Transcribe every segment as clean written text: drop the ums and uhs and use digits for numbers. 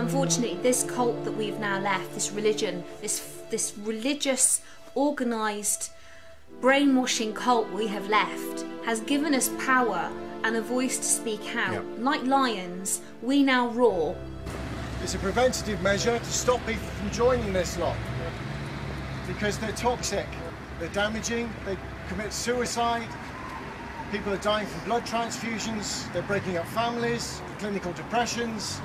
Unfortunately, this cult that we've now left, this religion, this religious, organised, brainwashing cult we have left, has given us power and a voice to speak out. Yep. Like lions, we now roar. It's a preventative measure to stop people from joining this lot. Because they're toxic, they're damaging, they commit suicide, people are dying from blood transfusions, they're breaking up families, clinical depressions.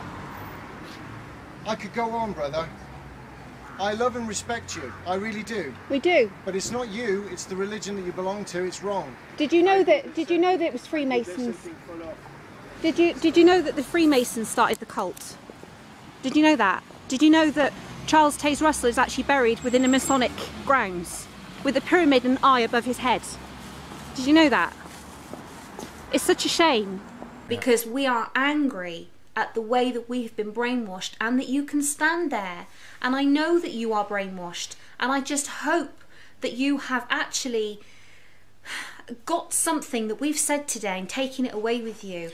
I could go on, brother. I love and respect you, I really do. We do. But it's not you, it's the religion that you belong to, it's wrong. Did you know that it was Freemasons? Did you know that the Freemasons started the cult? Did you know that? Did you know that Charles Taze Russell is actually buried within a Masonic grounds with a pyramid and an eye above his head? Did you know that? It's such a shame. Because we are angry at the way that we've been brainwashed, and that you can stand there. And I know that you are brainwashed, and I just hope that you have actually got something that we've said today and taken it away with you.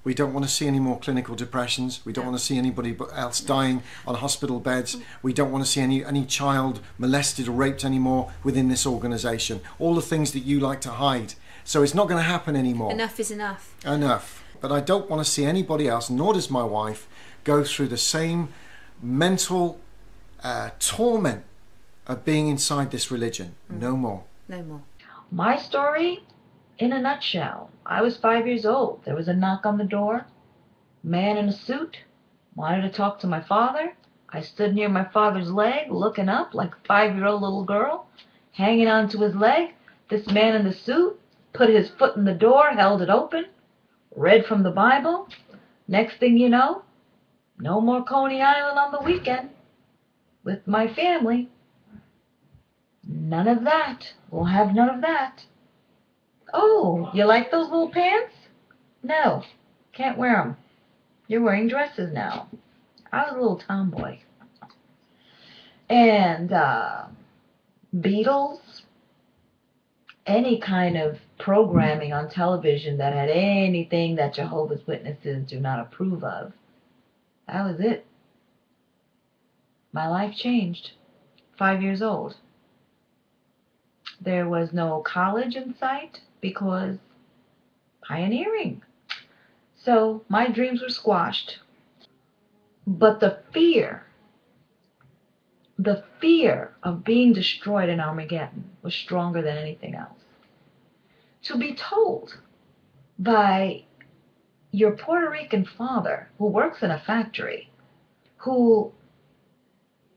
We don't want to see any more clinical depressions. We don't want to see anybody else dying on hospital beds. We don't want to see any child molested or raped anymore within this organisation. All the things that you like to hide. So it's not going to happen anymore. Enough is enough. Enough. But I don't want to see anybody else, nor does my wife, go through the same mental torment of being inside this religion. No more. No more. My story, in a nutshell, I was 5 years old. There was a knock on the door. Man in a suit wanted to talk to my father. I stood near my father's leg, looking up like a 5-year-old little girl, hanging onto his leg. This man in the suit put his foot in the door, held it open, read from the Bible. Next thing you know, no more Coney Island on the weekend with my family. None of that. We'll have none of that. Oh, you like those little pants? No, can't wear them. You're wearing dresses now. I was a little tomboy. And Beatles, any kind of programming on television that had anything that Jehovah's Witnesses do not approve of, that was it. My life changed. 5 years old. There was no college in sight because pioneering. So my dreams were squashed. But the fear of being destroyed in Armageddon was stronger than anything else. To be told by your Puerto Rican father, who works in a factory, who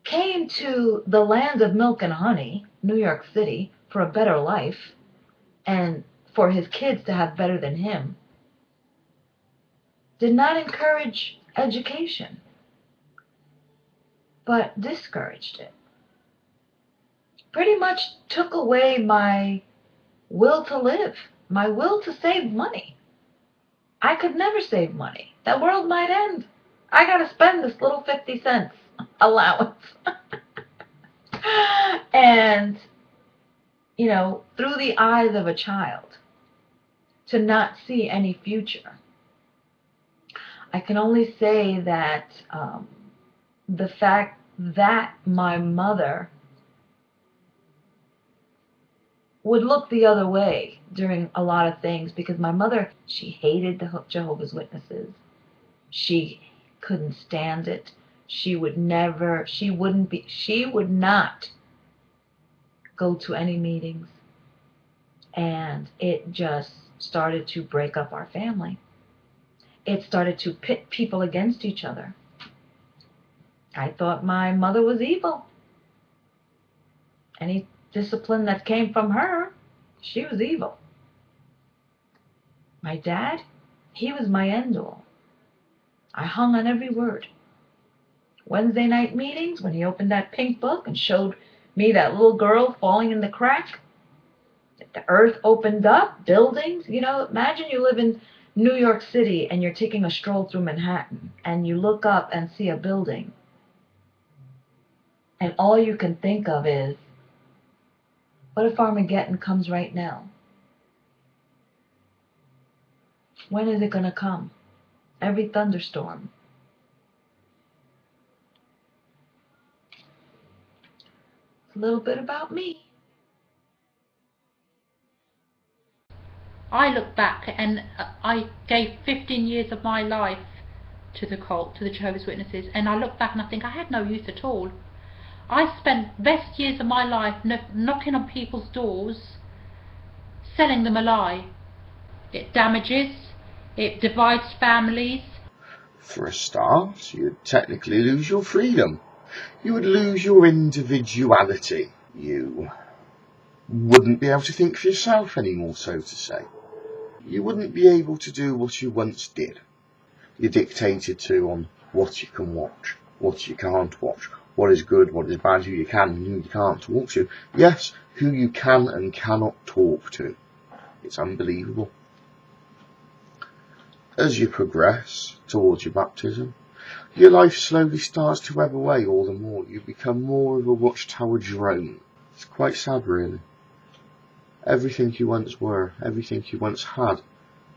came to the land of milk and honey, New York City, for a better life, and for his kids to have better than him, did not encourage education, but discouraged it. Pretty much took away my will to live, my will to save money. I could never save money. The world might end. I gotta spend this little 50 cents allowance. And, you know, through the eyes of a child, to not see any future. I can only say that the fact that my mother would look the other way during a lot of things, because my mother, she hated the Jehovah's Witnesses. She couldn't stand it. She would not go to any meetings. And it just started to break up our family. It started to pit people against each other. I thought my mother was evil. Any discipline that came from her, she was evil. My dad, he was my end-all. I hung on every word. Wednesday night meetings, when he opened that pink book and showed me that little girl falling in the crack, the earth opened up, buildings, you know, imagine you live in New York City and you're taking a stroll through Manhattan and you look up and see a building. And all you can think of is, what if Armageddon comes right now? When is it going to come? Every thunderstorm. A little bit about me. I look back and I gave 15 years of my life to the cult, to the Jehovah's Witnesses, and I look back and I think I had no use at all. I spent best years of my life knocking on people's doors, selling them a lie. It damages, it divides families. For a start, you'd technically lose your freedom. You would lose your individuality. You wouldn't be able to think for yourself anymore, so to say. You wouldn't be able to do what you once did. You're dictated to on what you can watch, what you can't watch, what is good, what is bad, who you can and who you can't talk to. Yes, who you can and cannot talk to. It's unbelievable. As you progress towards your baptism, your life slowly starts to ebb away all the more. You become more of a watchtower drone. It's quite sad, really. Everything you once were, everything you once had,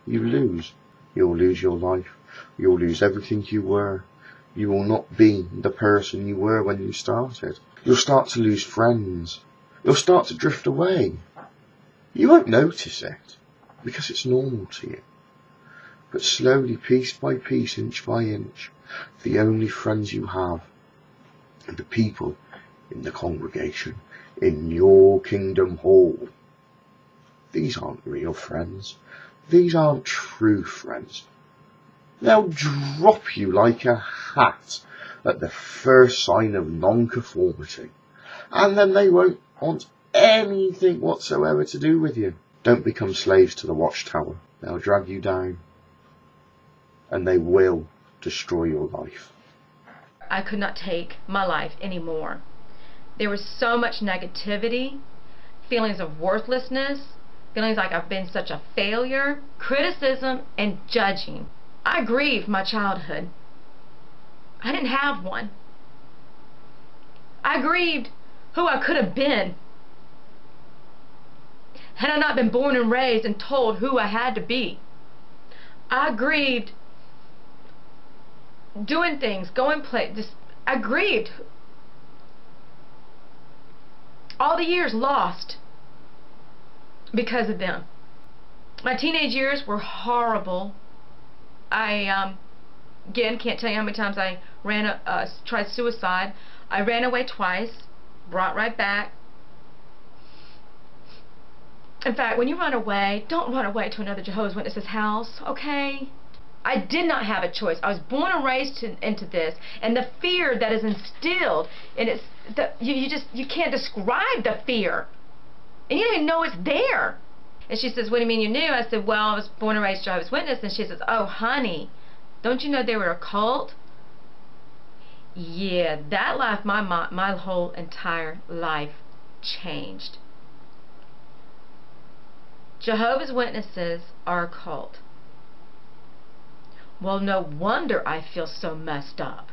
you lose. You'll lose your life. You'll lose everything you were. You will not be the person you were when you started. You'll start to lose friends. You'll start to drift away. You won't notice it, because it's normal to you. But slowly, piece by piece, inch by inch, the only friends you have are the people in the congregation, in your kingdom hall. These aren't real friends. These aren't true friends. They'll drop you like a hat at the first sign of nonconformity, and then they won't want anything whatsoever to do with you. Don't become slaves to the watchtower. They'll drag you down, and they will destroy your life. I could not take my life anymore. There was so much negativity, feelings of worthlessness, feelings like I've been such a failure, criticism, and judging. I grieved my childhood. I didn't have one. I grieved who I could have been. Had I not been born and raised and told who I had to be. I grieved doing things, going places. I grieved all the years lost because of them. My teenage years were horrible. I again can't tell you how many times I tried suicide. I ran away twice, brought right back. In fact, when you run away, don't run away to another Jehovah's Witness's house, okay? I did not have a choice. I was born and raised into this, and the fear that is instilled, and you can't describe the fear, and you don't even know it's there. And she says, "What do you mean you knew?" I said, "Well, I was born and raised Jehovah's Witness." And she says, "Oh, honey, don't you know they were a cult?" Yeah, that life, my whole entire life changed. Jehovah's Witnesses are a cult. Well, no wonder I feel so messed up.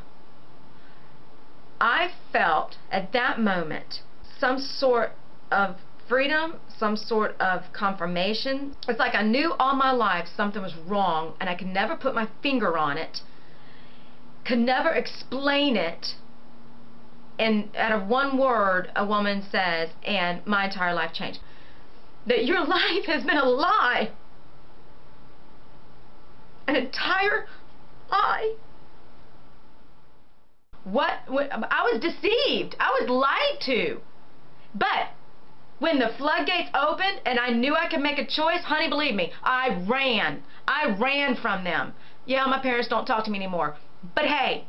I felt at that moment some sort of freedom, some sort of confirmation. It's like I knew all my life something was wrong and I could never put my finger on it, could never explain it, and out of one word a woman says, and my entire life changed. That your life has been a lie. An entire lie. I was deceived. I was lied to. But when the floodgates opened and I knew I could make a choice, honey, believe me, I ran. I ran from them. Yeah, my parents don't talk to me anymore. But hey,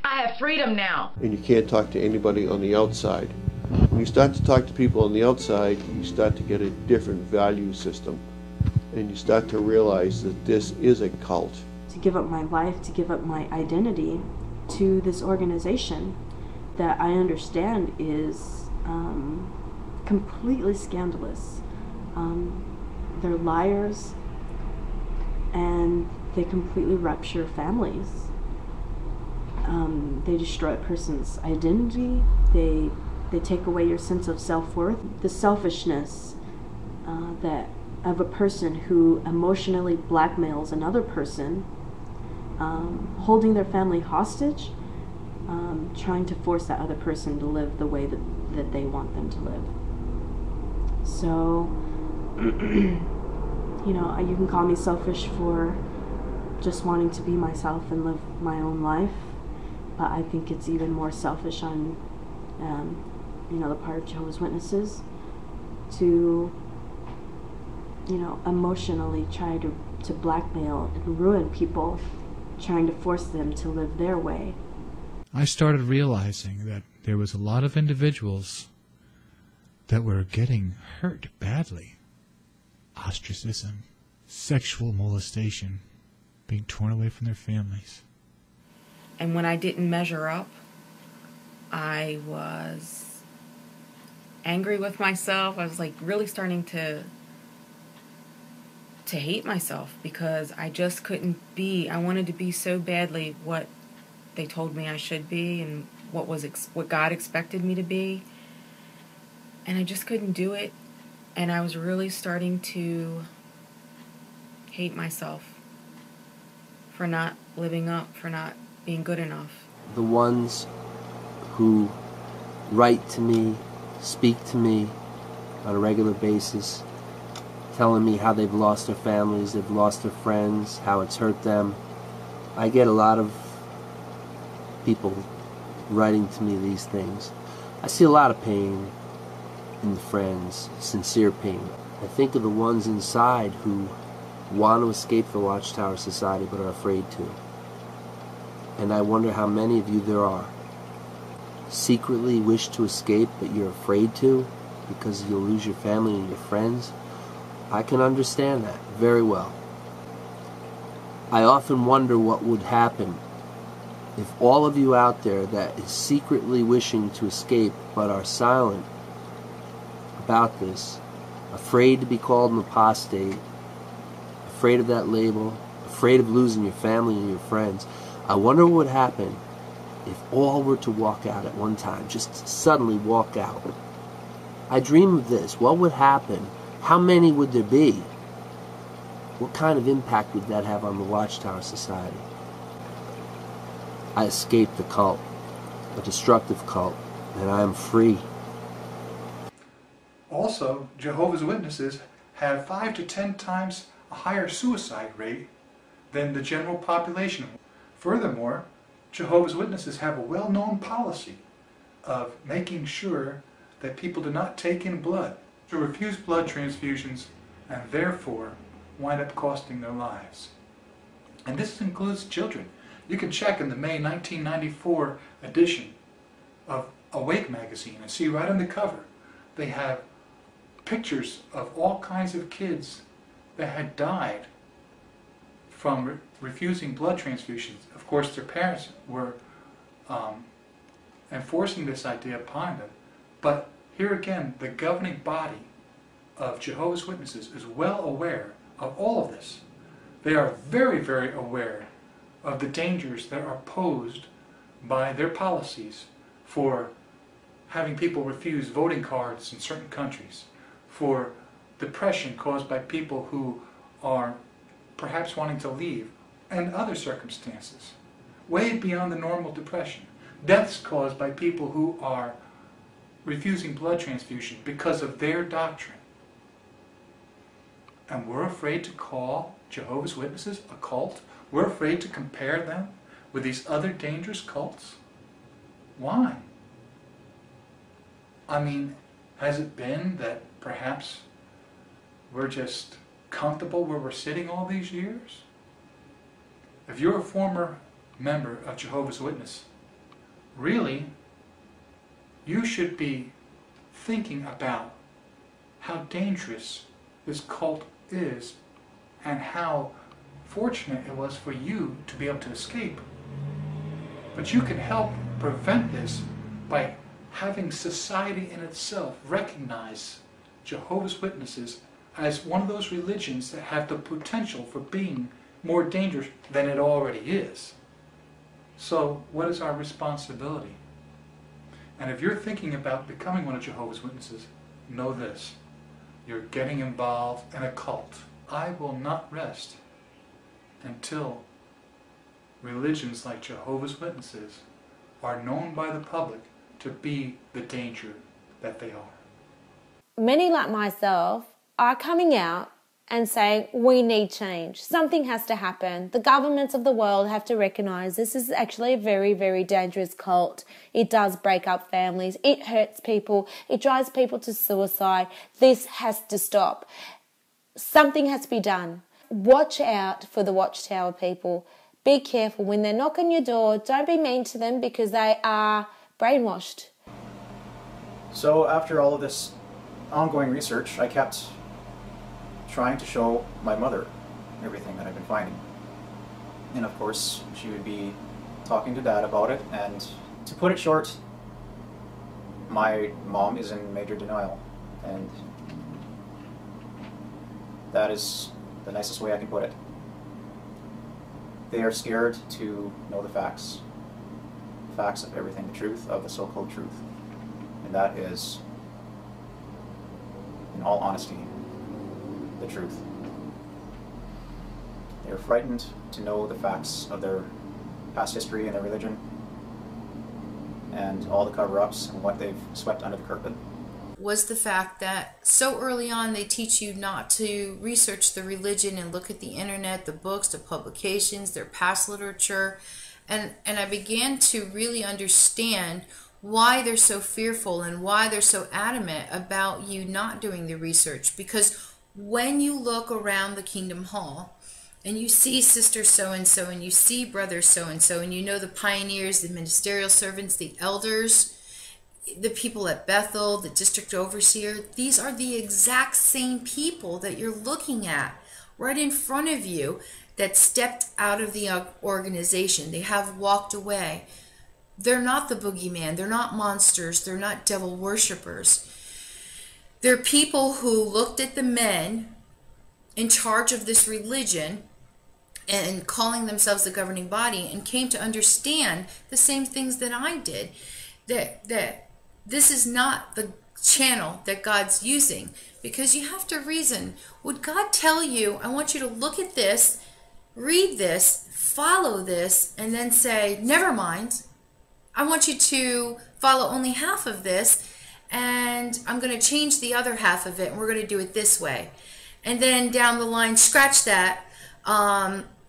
I have freedom now. And you can't talk to anybody on the outside. When you start to talk to people on the outside, you start to get a different value system. And you start to realize that this is a cult. To give up my life, to give up my identity to this organization that I understand is completely scandalous. They're liars, and they completely rupture families. They destroy a person's identity. They take away your sense of self-worth. The selfishness that of a person who emotionally blackmails another person, holding their family hostage, trying to force that other person to live the way that they want them to live. So, you know, you can call me selfish for just wanting to be myself and live my own life, but I think it's even more selfish on, you know, the part of Jehovah's Witnesses to, you know, emotionally try to blackmail and ruin people, trying to force them to live their way. I started realizing that there was a lot of individuals that were getting hurt badly. Ostracism, sexual molestation, being torn away from their families. And when I didn't measure up, I was angry with myself. I was like really starting to hate myself because I just couldn't be. I wanted to be so badly what they told me I should be and what God expected me to be. And I just couldn't do it. And I was really starting to hate myself for not living up, for not being good enough. The ones who write to me, speak to me on a regular basis, telling me how they've lost their families, they've lost their friends, how it's hurt them. I get a lot of people writing to me these things. I see a lot of pain in the friends, sincere pain. I think of the ones inside who want to escape the Watchtower Society but are afraid to. And I wonder how many of you there are. Secretly wish to escape but you're afraid to because you'll lose your family and your friends. I can understand that very well. I often wonder what would happen if all of you out there that is secretly wishing to escape but are silent about this, afraid to be called an apostate, afraid of that label, afraid of losing your family and your friends, I wonder what would happen if all were to walk out at one time, just suddenly walk out. I dream of this. What would happen? How many would there be? What kind of impact would that have on the Watchtower Society? I escaped the cult, a destructive cult, and I am free. Also, Jehovah's Witnesses have 5 to 10 times a higher suicide rate than the general population. Furthermore, Jehovah's Witnesses have a well-known policy of making sure that people do not take in blood, to refuse blood transfusions, and therefore wind up costing their lives. And this includes children. You can check in the May 1994 edition of Awake magazine and see right on the cover they have pictures of all kinds of kids that had died from refusing blood transfusions. Of course, their parents were enforcing this idea upon them. But here again, the governing body of Jehovah's Witnesses is well aware of all of this. They are very, very aware of the dangers that are posed by their policies for having people refuse voting cards in certain countries, for depression caused by people who are perhaps wanting to leave, and other circumstances, way beyond the normal depression. Deaths caused by people who are refusing blood transfusion because of their doctrine. And we're afraid to call Jehovah's Witnesses a cult? We're afraid to compare them with these other dangerous cults? Why? I mean, has it been that perhaps we're just comfortable where we're sitting all these years? If you're a former member of Jehovah's Witness, really, you should be thinking about how dangerous this cult is and how fortunate it was for you to be able to escape. But you can help prevent this by having society in itself recognize Jehovah's Witnesses as one of those religions that have the potential for being more dangerous than it already is. So what is our responsibility? And if you're thinking about becoming one of Jehovah's Witnesses, know this: you're getting involved in a cult. I will not rest until religions like Jehovah's Witnesses are known by the public to be the danger that they are. Many like myself are coming out and saying we need change. Something has to happen. The governments of the world have to recognize this is actually a very, very dangerous cult. It does break up families. It hurts people. It drives people to suicide. This has to stop. Something has to be done. Watch out for the Watchtower people. Be careful when they knock on your door. Don't be mean to them because they are brainwashed. So after all of this ongoing research, I kept trying to show my mother everything that I've been finding. And of course, she would be talking to Dad about it, and to put it short, my mom is in major denial, and that is the nicest way I can put it. They are scared to know the facts of everything, the truth of the so-called truth, and that is, in all honesty, the truth. They are frightened to know the facts of their past history and their religion and all the cover-ups and what they've swept under the carpet. Was the fact that so early on they teach you not to research the religion and look at the internet, the books, the publications, their past literature, and I began to really understand why they're so fearful and why they're so adamant about you not doing the research. Because when you look around the Kingdom Hall and you see Sister so-and-so and you see Brother so-and-so and you know the pioneers, the ministerial servants, the elders, the people at Bethel, the district overseer, these are the exact same people that you're looking at right in front of you that stepped out of the organization. They have walked away. They're not the boogeyman. They're not monsters. They're not devil worshippers. They're people who looked at the men in charge of this religion and calling themselves the governing body and came to understand the same things that I did. That this is not the channel that God's using, because you have to reason. Would God tell you, I want you to look at this, read this, follow this, and then say, never mind, I want you to follow only half of this, and I'm going to change the other half of it, and we're going to do it this way. And then down the line, scratch that.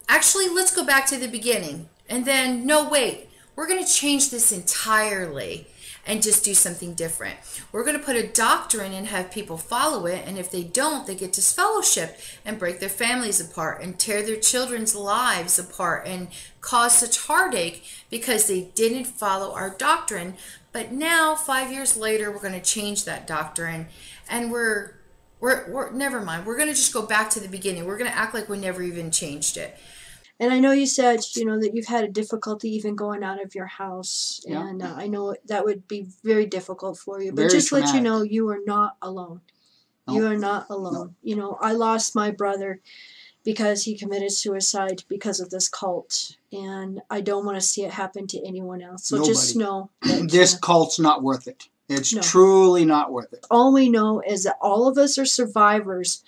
Actually, let's go back to the beginning. And then, no, wait, we're going to change this entirely and just do something different. We're going to put a doctrine and have people follow it, and if they don't, they get disfellowshipped and break their families apart and tear their children's lives apart and cause such heartache because they didn't follow our doctrine. But now, 5 years later, we're going to change that doctrine, and we're never mind. We're going to just go back to the beginning. We're going to act like we never even changed it. And I know you said, that you've had a difficulty even going out of your house. Yeah. And I know that would be very difficult for you. But Very just traumatic. let you know, you are not alone. No. You are not alone. No. I lost my brother because he committed suicide because of this cult. And I don't want to see it happen to anyone else. So just know that This cult's not worth it. It's No. truly not worth it. all we know is that all of us are survivors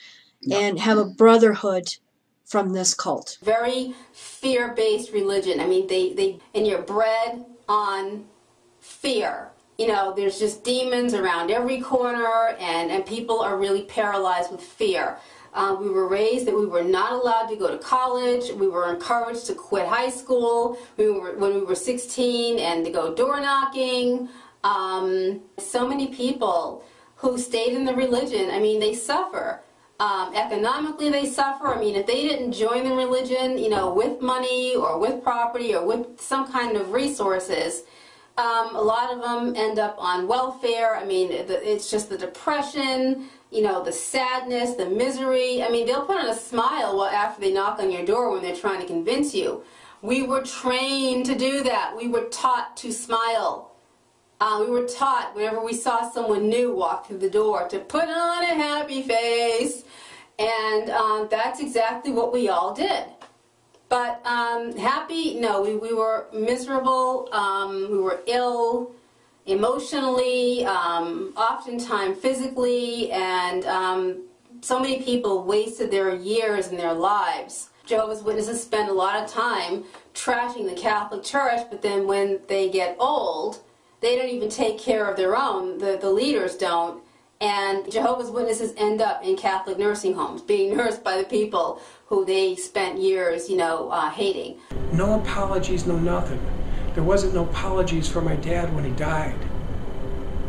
and have a brotherhood from this cult. Very fear-based religion. I mean, and you're bred on fear. There's just demons around every corner, and people are really paralyzed with fear. We were raised that we were not allowed to go to college. We were encouraged to quit high school when we were 16 and to go door knocking. So many people who stayed in the religion, they suffer. Economically they suffer. If they didn't join the religion, with money or with property or with some kind of resources, a lot of them end up on welfare. It's just the depression, the sadness, the misery. They'll put on a smile after they knock on your door when they're trying to convince you. We were trained to do that. We were taught to smile. We were taught whenever we saw someone new walk through the door to put on a happy face, and that's exactly what we all did. But happy, no, we were miserable, we were ill emotionally, oftentimes physically, and so many people wasted their years and their lives Jehovah's Witnesses spend a lot of time trashing the Catholic Church, but then when they get old, they don't even take care of their own. The leaders don't. And Jehovah's Witnesses end up in Catholic nursing homes, being nursed by the people who they spent years, hating. No apologies, no nothing. There wasn't no apologies for my dad when he died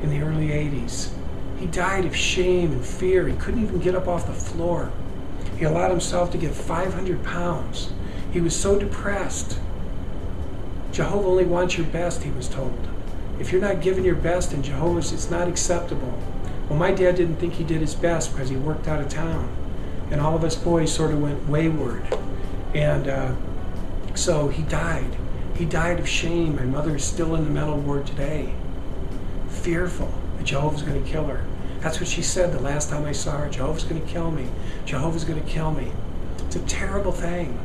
in the early 80s. He died of shame and fear. He couldn't even get up off the floor. He allowed himself to get 500 pounds. He was so depressed. Jehovah only wants your best, he was told. If you're not giving your best in Jehovah's, it's not acceptable. Well, my dad didn't think he did his best because he worked out of town. And all of us boys sort of went wayward. And so he died. He died of shame. My mother is still in the mental ward today. Fearful that Jehovah's going to kill her. That's what she said the last time I saw her. Jehovah's going to kill me. Jehovah's going to kill me. It's a terrible thing.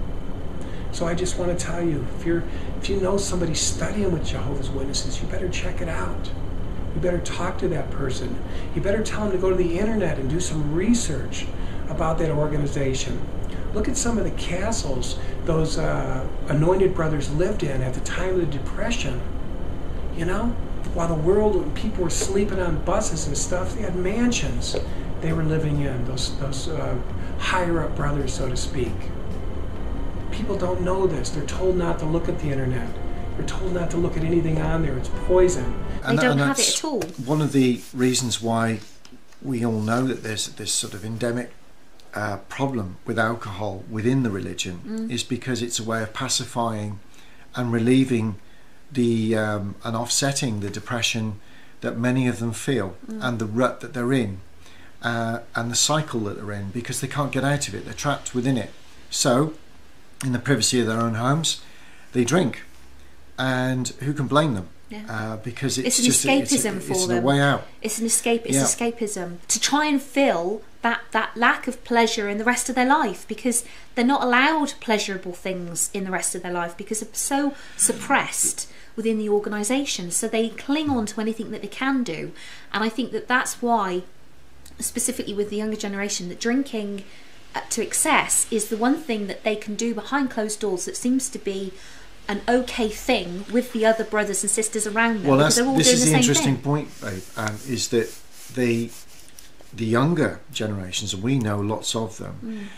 So I just want to tell you, if you know somebody studying with Jehovah's Witnesses, you better check it out. You better talk to that person. You better tell them to go to the internet and do some research about that organization. Look at some of the castles those anointed brothers lived in at the time of the Depression. You know? While the world and people were sleeping on buses and stuff, they had mansions they were living in, those higher up brothers, so to speak. People don't know this. They're told not to look at the internet. They're told not to look at anything on there. It's poison. They don't have it at all. One of the reasons why we all know that there's this sort of endemic problem with alcohol within the religion is because it's a way of pacifying and relieving the and offsetting the depression that many of them feel and the rut that they're in and the cycle that they're in, because they can't get out of it. They're trapped within it. So in the privacy of their own homes they drink, and who can blame them? Because it's an just escapism for it's them. a way out. It's an escape. It's escapism to try and fill that lack of pleasure in the rest of their life, because they're not allowed pleasurable things in the rest of their life because they're so suppressed within the organisation. So they cling on to anything that they can do, and I think that that's why, specifically with the younger generation, that drinking to excess is the one thing that they can do behind closed doors that seems to be an okay thing with the other brothers and sisters around them. Well, because they're all this doing is the the same interesting thing. point, babe, is that the younger generations, and we know lots of them,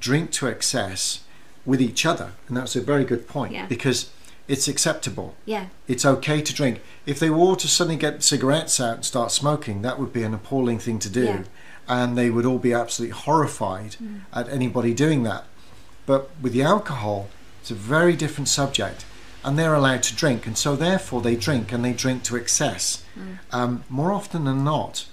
drink to excess with each other, and that's a very good point, because it's acceptable. It's okay to drink. If they were to suddenly get cigarettes out and start smoking, that would be an appalling thing to do, and they would all be absolutely horrified at anybody doing that. But with the alcohol, it's a very different subject, and they're allowed to drink, and so therefore they drink, and they drink to excess more often than not.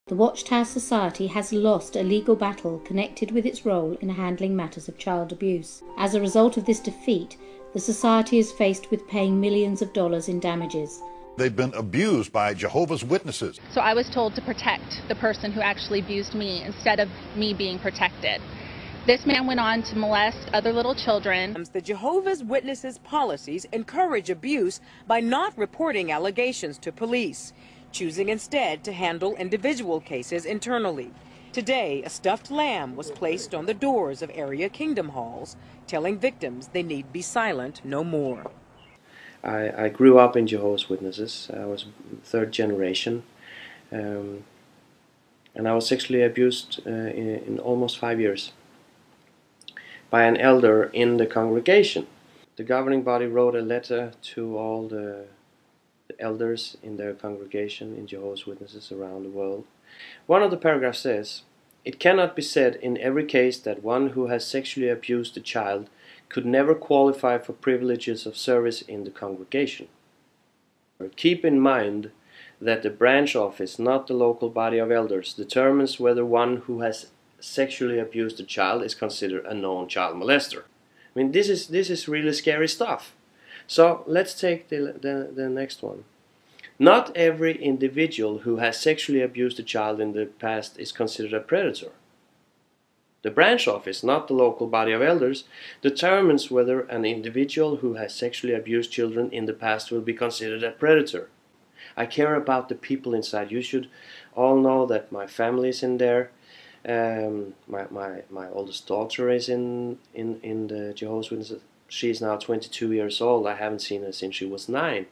The Watchtower Society has lost a legal battle connected with its role in handling matters of child abuse. As a result of this defeat, the Society is faced with paying millions of dollars in damages. They've been abused by Jehovah's Witnesses. So I was told to protect the person who actually abused me instead of me being protected. This man went on to molest other little children. The Jehovah's Witnesses policies encourage abuse by not reporting allegations to police, choosing instead to handle individual cases internally. Today, a stuffed lamb was placed on the doors of area kingdom halls, telling victims they need be silent no more. I grew up in Jehovah's Witnesses. I was third generation, and I was sexually abused in almost 5 years by an elder in the congregation. The governing body wrote a letter to all the elders in their congregation in Jehovah's Witnesses around the world. One of the paragraphs says, "It cannot be said in every case that one who has sexually abused a child could never qualify for privileges of service in the congregation. Keep in mind that the branch office, not the local body of elders, determines whether one who has sexually abused a child is considered a known child molester." I mean, this is really scary stuff. So let's take the next one. Not every individual who has sexually abused a child in the past is considered a predator. The branch office, not the local body of elders, determines whether an individual who has sexually abused children in the past will be considered a predator. I care about the people inside. You should all know that my family is in there. My oldest daughter is in the Jehovah's Witnesses. She's now 22 years old. I haven't seen her since she was 9.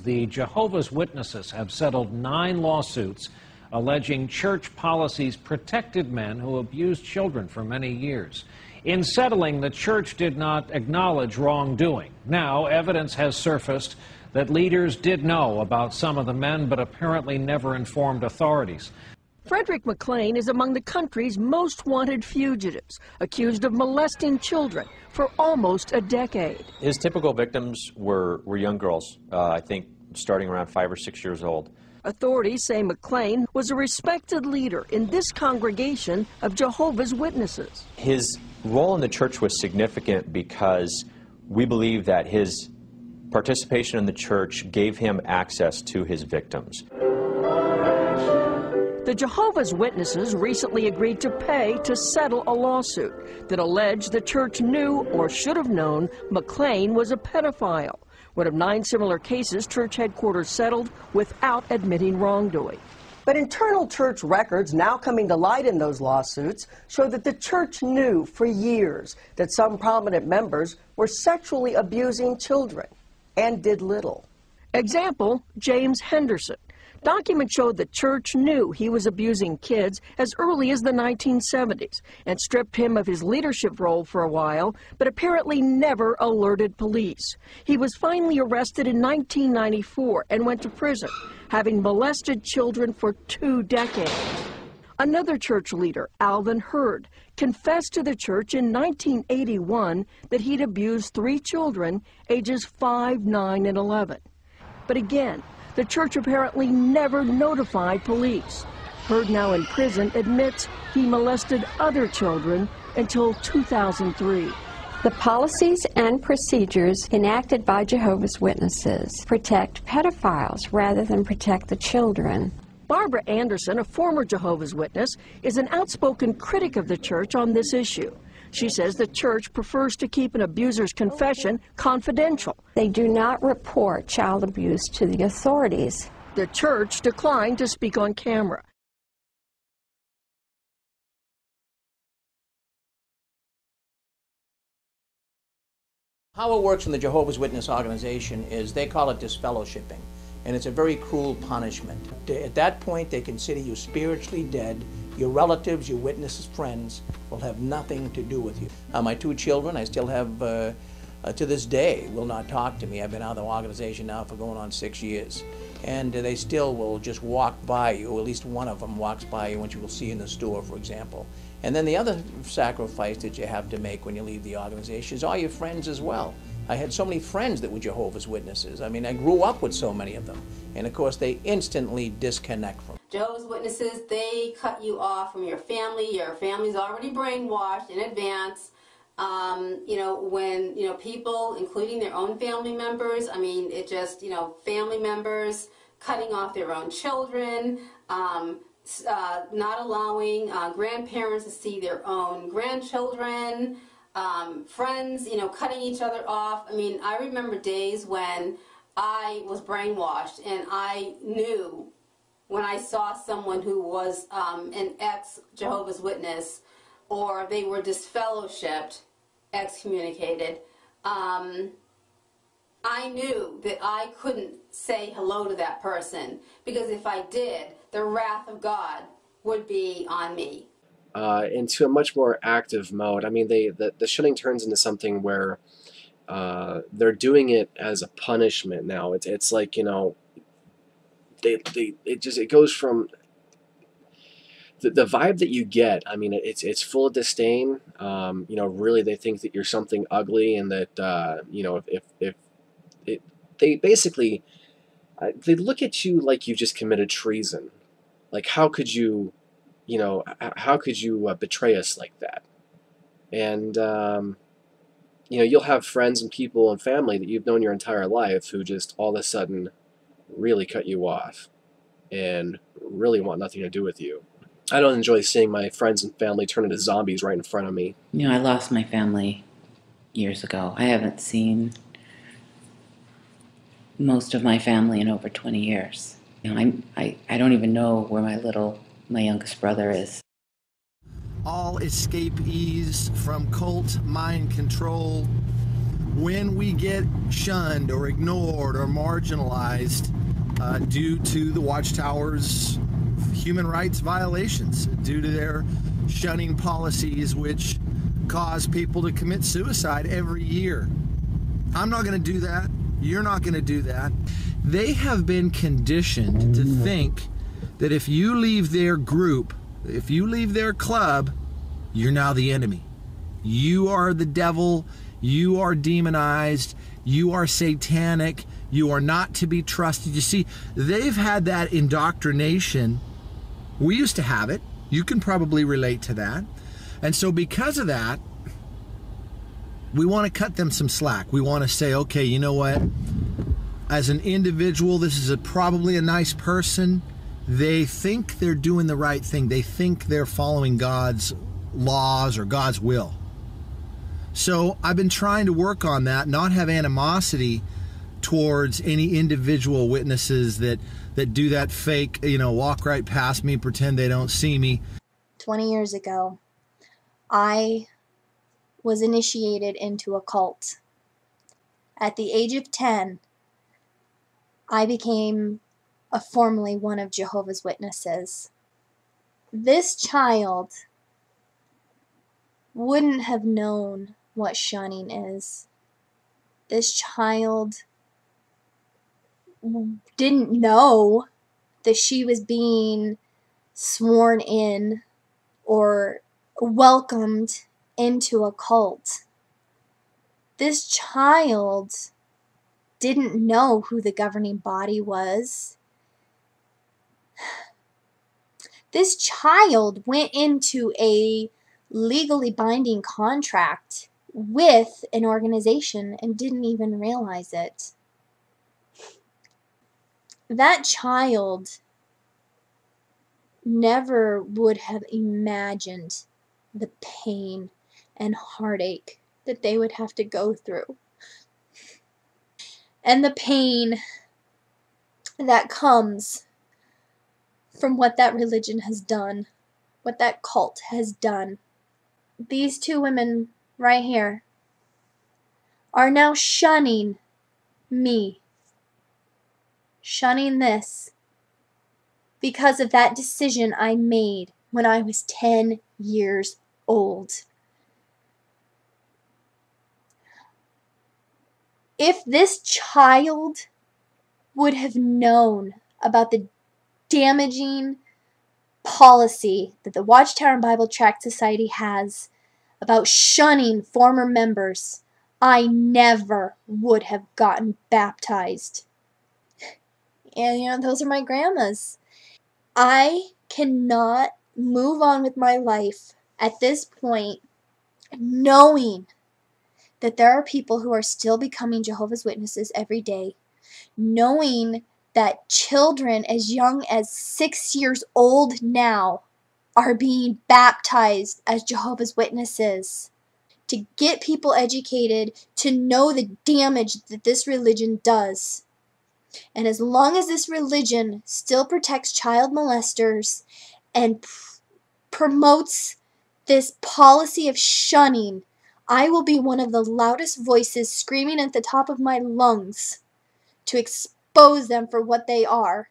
The Jehovah's Witnesses have settled 9 lawsuits alleging church policies protected men who abused children for many years. In settling, the church did not acknowledge wrongdoing. Now, evidence has surfaced that leaders did know about some of the men, but apparently never informed authorities. Frederick McLean is among the country's most wanted fugitives, accused of molesting children for almost a decade. His typical victims were young girls, I think starting around 5 or 6 years old. Authorities say McLean was a respected leader in this congregation of Jehovah's Witnesses. His role in the church was significant because we believe that his participation in the church gave him access to his victims. The Jehovah's Witnesses recently agreed to pay to settle a lawsuit that alleged the church knew or should have known McLean was a pedophile. One of 9 similar cases church headquarters settled without admitting wrongdoing. But internal church records now coming to light in those lawsuits show that the church knew for years that some prominent members were sexually abusing children and did little. Example, James Henderson. Documents showed the church knew he was abusing kids as early as the 1970s and stripped him of his leadership role for a while, but apparently never alerted police. He was finally arrested in 1994 and went to prison, having molested children for 2 decades. Another church leader, Alvin Hurd, confessed to the church in 1981 that he'd abused 3 children, ages 5, 9, and 11. But again, the church apparently never notified police. Hurd, now in prison, admits he molested other children until 2003. The policies and procedures enacted by Jehovah's Witnesses protect pedophiles rather than protect the children. Barbara Anderson, a former Jehovah's Witness, is an outspoken critic of the church on this issue. She says the church prefers to keep an abuser's confession confidential. They do not report child abuse to the authorities. The church declined to speak on camera. How it works in the Jehovah's Witness organization is they call it disfellowshipping, and it's a very cruel punishment. At that point, they consider you spiritually dead. Your relatives, your witnesses, friends will have nothing to do with you. My 2 children, I still have, to this day, will not talk to me. I've been out of the organization now for going on 6 years. And they still will just walk by you, at least one of them walks by you, which you will see in the store, for example. And then the other sacrifice that you have to make when you leave the organization is all your friends as well. I had so many friends that were Jehovah's Witnesses. I mean, I grew up with so many of them. And of course, they instantly disconnect from Jehovah's Witnesses, they cut you off from your family. Your family's already brainwashed in advance. You know, when, you know, people, including their own family members, I mean, it just, you know, family members cutting off their own children, not allowing grandparents to see their own grandchildren, friends, you know, cutting each other off. I mean, I remember days when I was brainwashed and I knew when I saw someone who was an ex-Jehovah's Witness or they were disfellowshipped, excommunicated, I knew that I couldn't say hello to that person because if I did, the wrath of God would be on me. Into a much more active mode. I mean, the shunning turns into something where they're doing it as a punishment now. It's like, you know, it goes from the vibe that you get. I mean, it's full of disdain. You know, really they think that you're something ugly, and that you know, if they basically they look at you like you just committed treason. Like, how could you, you know, how could you betray us like that? And you know, you'll have friends and people and family that you've known your entire life who just all of a sudden really cut you off and really want nothing to do with you. I don't enjoy seeing my friends and family turn into zombies right in front of me. You know, I lost my family years ago. I haven't seen most of my family in over 20 years. You know, I don't even know where my youngest brother is. All escapees from cult mind control, when we get shunned or ignored or marginalized due to the Watchtower's human rights violations, due to their shunning policies which cause people to commit suicide every year. I'm not going to do that. You're not going to do that. They have been conditioned to think that if you leave their group, if you leave their club, you're now the enemy. You are the devil. You are demonized. You are satanic. You are not to be trusted. You see, they've had that indoctrination. We used to have it. You can probably relate to that. And so because of that, we want to cut them some slack. We want to say, okay, you know what? As an individual, this is probably a nice person. They think they're doing the right thing. They think they're following God's laws or God's will. So I've been trying to work on that, not have animosity towards any individual witnesses that do that fake, you know, walk right past me, pretend they don't see me. 20 years ago, I was initiated into a cult. At the age of 10, I became formally one of Jehovah's Witnesses. This child wouldn't have known what shunning is. This child didn't know that she was being sworn in or welcomed into a cult. This child didn't know who the governing body was. This child went into a legally binding contract with an organization and didn't even realize it. That child never would have imagined the pain and heartache that they would have to go through. And the pain that comes from what that religion has done, what that cult has done. These two women right here are now shunning me, shunning this, because of that decision I made when I was 10 years old. If this child would have known about the damaging policy that the Watchtower and Bible Tract Society has about shunning former members, I never would have gotten baptized. And you know, those are my grandmas. I cannot move on with my life at this point knowing that there are people who are still becoming Jehovah's Witnesses every day, knowing that children as young as 6 years old now are being baptized as Jehovah's Witnesses, to get people educated, to know the damage that this religion does. And as long as this religion still protects child molesters and promotes this policy of shunning, I will be one of the loudest voices screaming at the top of my lungs to expose them for what they are.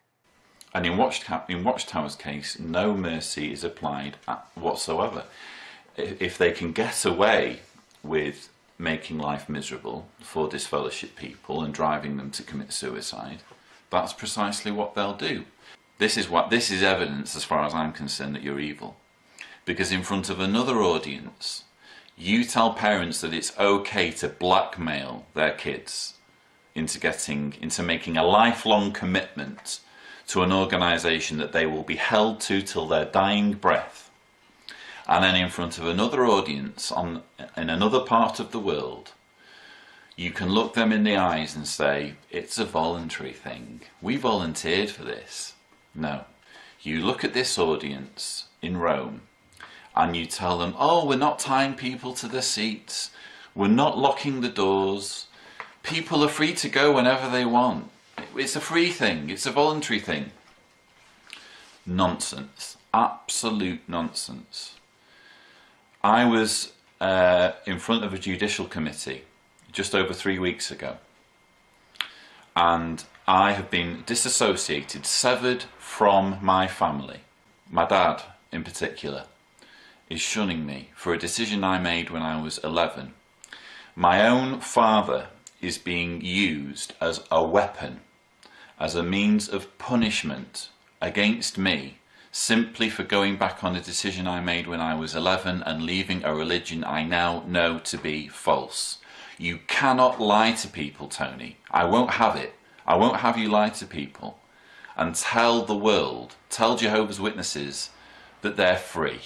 And in Watchtower's case, no mercy is applied whatsoever. If they can get away with making life miserable for disfellowshipped people and driving them to commit suicide, that's precisely what they'll do. This is evidence, as far as I'm concerned, that you're evil. Because in front of another audience, you tell parents that it's okay to blackmail their kids into making a lifelong commitment to an organisation that they will be held to till their dying breath. And then in front of another audience in another part of the world, you can look them in the eyes and say, it's a voluntary thing. We volunteered for this. No. You look at this audience in Rome and you tell them, oh, we're not tying people to their seats. We're not locking the doors. People are free to go whenever they want. It's a free thing. It's a voluntary thing. Nonsense. Absolute nonsense. I was in front of a judicial committee just over 3 weeks ago, and I have been disassociated, severed from my family. My dad, in particular, is shunning me for a decision I made when I was 11. My own father is being used as a weapon, as a means of punishment against me, simply for going back on a decision I made when I was 11 and leaving a religion I now know to be false. You cannot lie to people, Tony. I won't have it. I won't have you lie to people and tell the world, tell Jehovah's Witnesses that they're free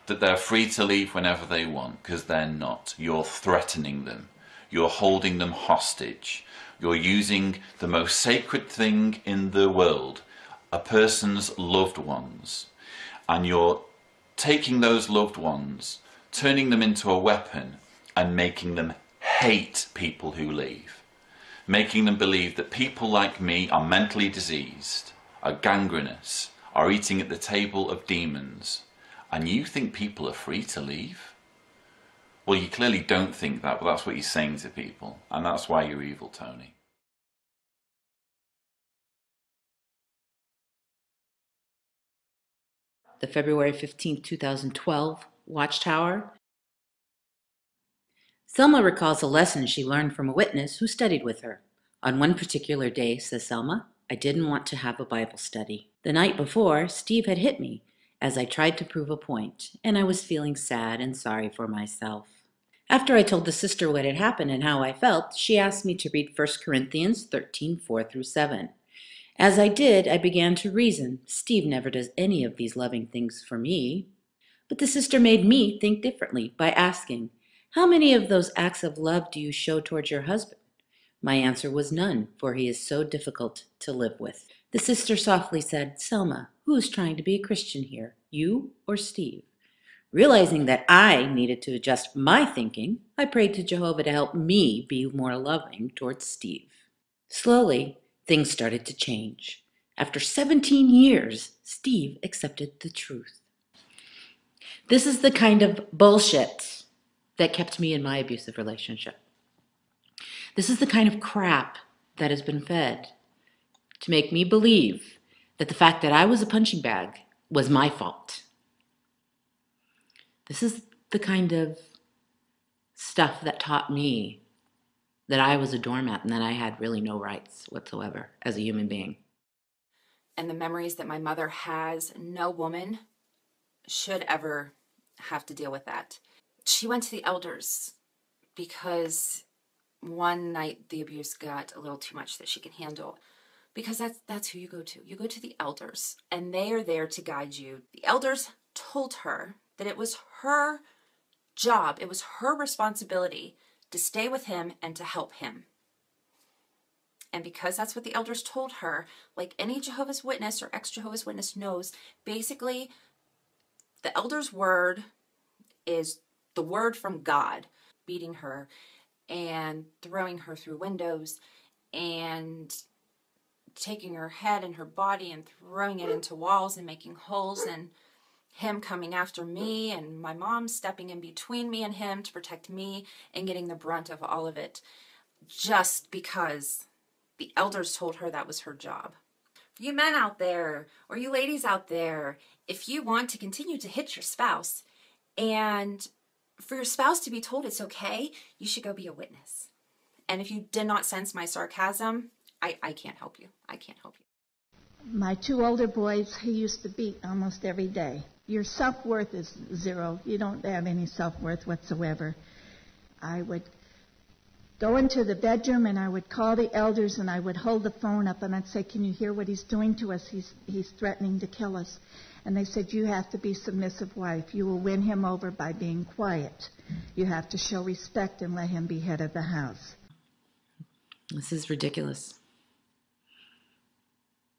to leave whenever they want, because they're not. You're threatening them. You're holding them hostage. You're using the most sacred thing in the world, a person's loved ones, and you're taking those loved ones, turning them into a weapon and making them hate people who leave, making them believe that people like me are mentally diseased, are gangrenous, are eating at the table of demons, and you think people are free to leave? Well, you clearly don't think that, but that's what you're saying to people, and that's why you're evil, Tony. The February 15, 2012 Watchtower. Selma recalls a lesson she learned from a witness who studied with her. On one particular day, says Selma, I didn't want to have a Bible study. The night before, Steve had hit me as I tried to prove a point, and I was feeling sad and sorry for myself. After I told the sister what had happened and how I felt, she asked me to read 1 Corinthians 13, 4-7. As I did, I began to reason, Steve never does any of these loving things for me. But the sister made me think differently by asking, how many of those acts of love do you show towards your husband? My answer was none, for he is so difficult to live with. The sister softly said, Selma, who is trying to be a Christian here, you or Steve? Realizing that I needed to adjust my thinking, I prayed to Jehovah to help me be more loving towards Steve. Slowly, things started to change. After 17 years, Steve accepted the truth. This is the kind of bullshit that kept me in my abusive relationship. This is the kind of crap that has been fed to make me believe that the fact that I was a punching bag was my fault. This is the kind of stuff that taught me that I was a doormat and that I had really no rights whatsoever as a human being. And the memories that my mother has, no woman should ever have to deal with that. She went to the elders because one night the abuse got a little too much that she can handle. Because that's who you go to. You go to the elders, and they are there to guide you. The elders told her that it was her job, it was her responsibility to stay with him and to help him. And because that's what the elders told her, like any Jehovah's Witness or ex-Jehovah's Witness knows, basically the elder's word is the word from God, beating her and throwing her through windows and taking her head and her body and throwing it into walls and making holes, and him coming after me and my mom stepping in between me and him to protect me and getting the brunt of all of it just because the elders told her that was her job. For you men out there, or you ladies out there, if you want to continue to hit your spouse and for your spouse to be told it's okay, you should go be a witness. And if you did not sense my sarcasm, I can't help you. I can't help you. My two older boys, he used to beat almost every day. Your self-worth is zero. You don't have any self-worth whatsoever. I would go into the bedroom and I would call the elders and I would hold the phone up and I'd say, can you hear what he's doing to us? He's threatening to kill us. And they said, you have to be submissive wife. You will win him over by being quiet. You have to show respect and let him be head of the house. This is ridiculous.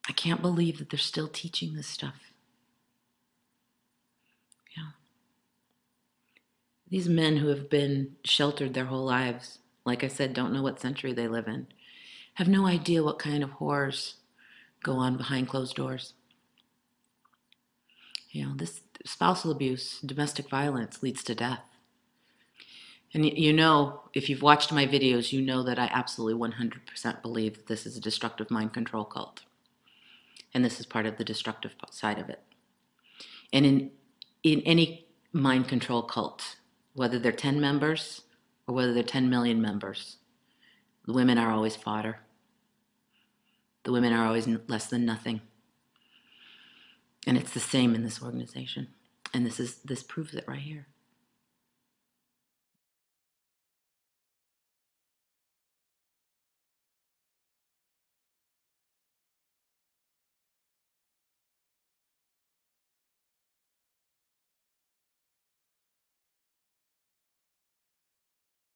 I can't believe that they're still teaching this stuff. Yeah. These men who have been sheltered their whole lives, like I said, don't know what century they live in. have no idea what kind of horrors go on behind closed doors. You know, this spousal abuse, domestic violence leads to death. And you know, if you've watched my videos, you know that I absolutely 100% believe that this is a destructive mind control cult. And this is part of the destructive side of it. And in any mind control cult, whether they're 10 members or whether they're 10 million members, the women are always fodder. The women are always less than nothing. And it's the same in this organization. And this proves it right here.